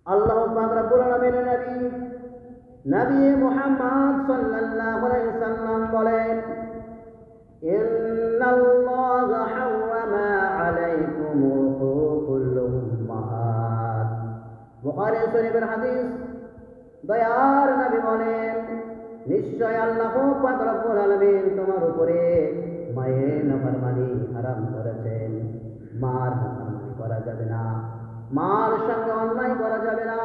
আল্লাহ পাক রব্বুল আলামিনের নবী নবী মুহাম্মদ সাল্লাল্লাহু আলাইহি সাল্লাম বলেন, ইন্নাল্লাহা হারামা আলাইকুম হুকুকুল উম্মাহাত। বুখারী শরীফের হাদিস। দয়ার নবী বলেন, নিশ্চয় আল্লাহ পাক রব্বুল আলামিন তোমার উপরে মায়ের নাফরমানি হারাম করেছেন। মার নাফরমানি করা যাবে না, মার সঙ্গে অন্যায় করা যাবে না,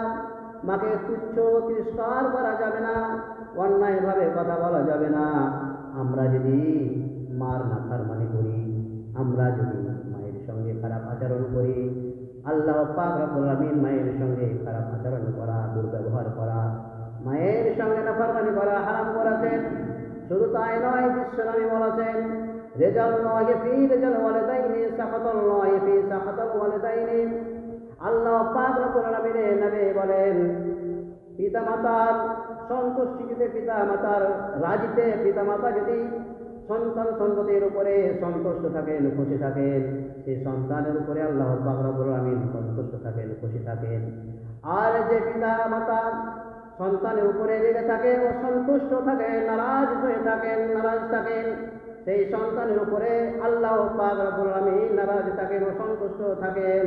মাকে তুচ্ছ তিরস্কার করা যাবে না, অন্যায়ভাবে কথা বলা যাবে না। আমরা যদি মার নাফরমানি করি, আমরা যদি মায়ের সঙ্গে খারাপ আচরণ করি, আল্লাহ পাক রব্বুল আলামিন মায়ের সঙ্গে খারাপ আচরণ করা, দুর্ব্যবহার করা, মায়ের সঙ্গে নাফরমানি করা হারাম করেছেন। শুধু তাই নয়, বিশ্বনবী বলেছেন, রিজালুল্লাহি ফি রিজাল ওয়ালিদাইনি সাখাতুল্লাহি ফি সাখাতুল ওয়ালিদাইনি। আল্লাহ পাক রব্বুল আলামিনের নবী বলেন, পিতামাতার সন্তুষ্টিতে, পিতামাতার রাজিতে, পিতামাতা যদি সন্তান সন্ততির উপরে সন্তুষ্ট থাকেন, খুশি থাকেন, সেই সন্তানের উপরে আল্লাহ পাক রব্বুল আলামিন সন্তুষ্ট থাকেন, খুশি থাকেন। আর যে পিতা মাতা সন্তানের উপরে রেগে থাকেন, অসন্তুষ্ট থাকেন, নারাজ হয়ে থাকেন, নারাজ থাকেন, সেই সন্তানের উপরে আল্লাহ পাক রব্বুল আলামিন নারাজ থাকেন, অসন্তুষ্ট থাকেন।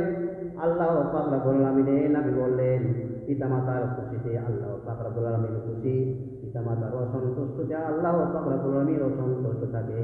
আল্লাহ পাক রব্বুল আলামিনের নবী বললেন, পিতামাতার খুশিতে আল্লাহ পাক রব্বুল আলামিন খুশি, পিতামাতার অসন্তুষ্টতে আল্লাহ পাক রব্বুল আলামিন অসন্তুষ্ট থাকে।